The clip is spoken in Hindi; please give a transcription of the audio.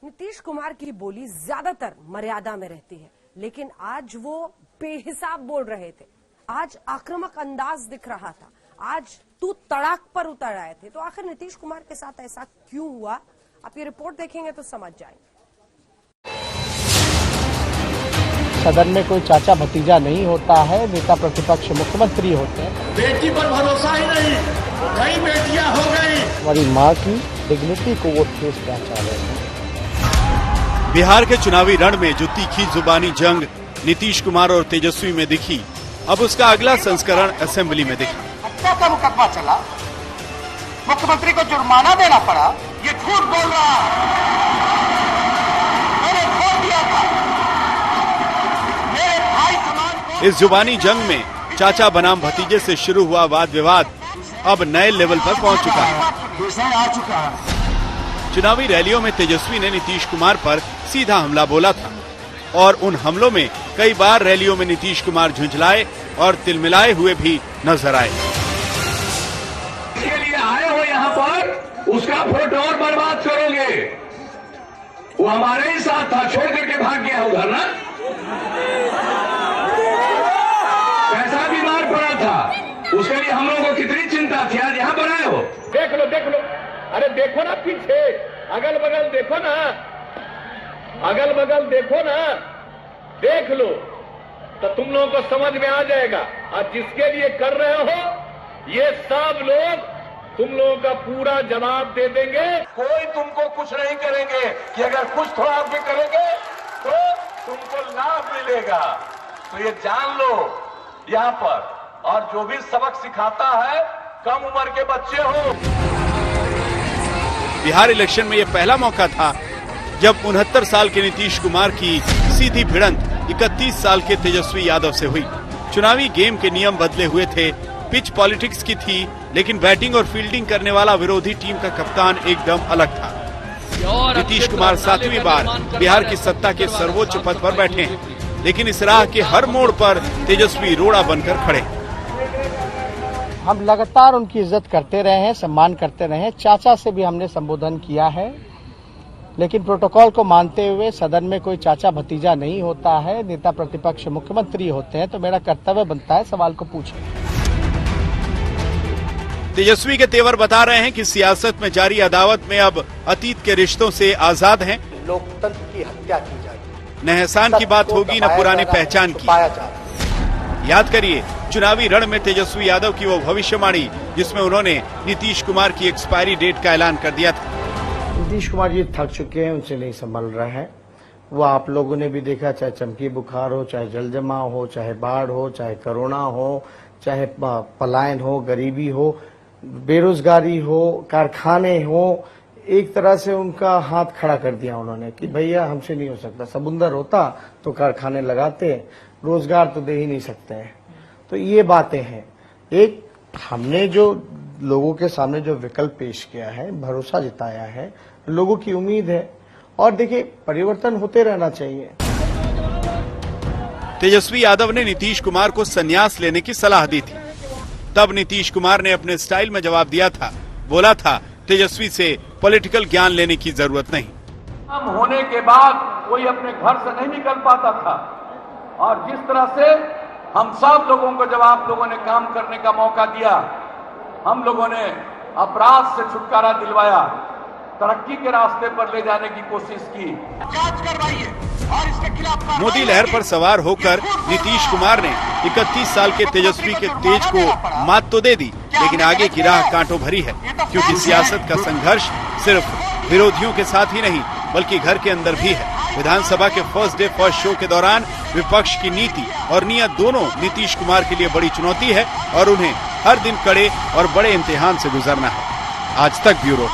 नीतीश कुमार की बोली ज्यादातर मर्यादा में रहती है, लेकिन आज वो बेहिसाब बोल रहे थे। आज आक्रामक अंदाज दिख रहा था। आज तू तड़ाक पर उतर आए थे। तो आखिर नीतीश कुमार के साथ ऐसा क्यों हुआ, आप ये रिपोर्ट देखेंगे तो समझ जाएंगे। सदन में कोई चाचा भतीजा नहीं होता है, नेता प्रतिपक्ष मुख्यमंत्री होते हैं। बेटी पर भरोसा ही नहीं, कई बेटियां हो गई। हमारी माँ की डिग्निटी को वो ठेस पहुंचा रहे हैं। बिहार के चुनावी रण में जो तीखी जुबानी जंग नीतीश कुमार और तेजस्वी में दिखी, अब उसका अगला संस्करण असेंबली में दिखा। हत्या का मुकदमा चला, मुख्यमंत्री को जुर्माना देना पड़ा, ये झूठ बोल रहा है। मैंने वोट दिया था, मेरे भाई समान। इस जुबानी जंग में चाचा बनाम भतीजे से शुरू हुआ वाद विवाद अब नए लेवल पर पहुंच चुका है। आ चुका है। चुनावी रैलियों में तेजस्वी ने नीतीश कुमार पर सीधा हमला बोला था और उन हमलों में कई बार रैलियों में नीतीश कुमार झुंझलाए और तिलमिलाए हुए भी नजर आए। इसके लिए आए हो यहाँ पर, उसका वोट और बर्बाद करोगे। वो हमारे ही साथ था, छोड़ करके भाग गया उधर ना। कैसा बीमार पड़ा था, उसके लिए हम लोगों को कितनी चिंता थी। आज यहाँ पर आए हो, देख लो देख लो, अरे देखो ना पीछे, अगल बगल देखो ना, अगल बगल देखो ना, देख लो तो तुम लोगों को समझ में आ जाएगा। और जिसके लिए कर रहे हो, ये सब लोग तुम लोगों का पूरा जवाब दे देंगे। कोई तुमको कुछ नहीं करेंगे कि अगर कुछ थोड़ा आप भी करेंगे तो तुमको लाभ मिलेगा। तो ये जान लो यहाँ पर। और जो भी सबक सिखाता है, कम उम्र के बच्चे हो। बिहार इलेक्शन में यह पहला मौका था जब 69 साल के नीतीश कुमार की सीधी भिड़ंत 31 साल के तेजस्वी यादव से हुई। चुनावी गेम के नियम बदले हुए थे, पिच पॉलिटिक्स की थी, लेकिन बैटिंग और फील्डिंग करने वाला विरोधी टीम का कप्तान एकदम अलग था। नीतीश कुमार 7वीं बार बिहार की सत्ता के सर्वोच्च पद पर बैठे हैं, लेकिन इस राह के हर मोड़ पर तेजस्वी रोड़ा बनकर खड़े। हम लगातार उनकी इज्जत करते रहे हैं, सम्मान करते रहे हैं। चाचा से भी हमने संबोधन किया है, लेकिन प्रोटोकॉल को मानते हुए सदन में कोई चाचा भतीजा नहीं होता है, नेता प्रतिपक्ष मुख्यमंत्री होते हैं। तो मेरा कर्तव्य बनता है सवाल को पूछें। तेजस्वी के तेवर बता रहे हैं कि सियासत में जारी अदावत में अब अतीत के रिश्तों से आजाद हैं। लोकतंत्र की हत्या की जाएगी, न एहसान की बात होगी, न पुरानी पहचान की। याद करिए चुनावी रण में तेजस्वी यादव की वो भविष्यवाणी, जिसमें उन्होंने नीतीश कुमार की एक्सपायरी डेट का ऐलान कर दिया था। नीतीश कुमार जी थक चुके हैं, उनसे नहीं संभल रहा है। वो आप लोगों ने भी देखा, चाहे चमकी बुखार हो, चाहे जल जमाव हो, चाहे बाढ़ हो, चाहे कोरोना हो, चाहे पलायन हो, गरीबी हो, बेरोजगारी हो, कारखाने हो, एक तरह से उनका हाथ खड़ा कर दिया उन्होंने कि भैया हमसे नहीं हो सकता। समुंदर होता तो कारखाने लगाते, रोजगार तो दे ही नहीं सकते हैं। तो ये बातें हैं। एक हमने जो लोगों के सामने जो विकल्प पेश किया है, भरोसा जताया है, लोगों की उम्मीद है। और देखिए, परिवर्तन होते रहना चाहिए। तेजस्वी यादव ने नीतीश कुमार को संन्यास लेने की सलाह दी थी। तब नीतीश कुमार ने अपने स्टाइल में जवाब दिया था, बोला था तेजस्वी से पॉलिटिकल ज्ञान लेने की जरूरत नहीं। काम होने के बाद कोई अपने घर से नहीं निकल पाता था। और जिस तरह से हम सब लोगों को जब आप लोगों ने काम करने का मौका दिया, हम लोगों ने अपराध से छुटकारा दिलवाया, तरक्की के रास्ते पर ले जाने की कोशिश की। जांच करवाइए और इसके खिलाफ मोदी लहर पर सवार होकर नीतीश कुमार ने 31 साल के तेजस्वी के तेज को मात तो दे दी, लेकिन आगे की राह कांटों भरी है। क्योंकि सियासत का संघर्ष सिर्फ विरोधियों के साथ ही नहीं, बल्कि घर के अंदर भी है। विधानसभा के फर्स्ट डे फर्स्ट शो के दौरान विपक्ष की नीति और नीयत दोनों नीतीश कुमार के लिए बड़ी चुनौती है और उन्हें हर दिन कड़े और बड़े इम्तिहान से गुजरना है। आज तक ब्यूरो।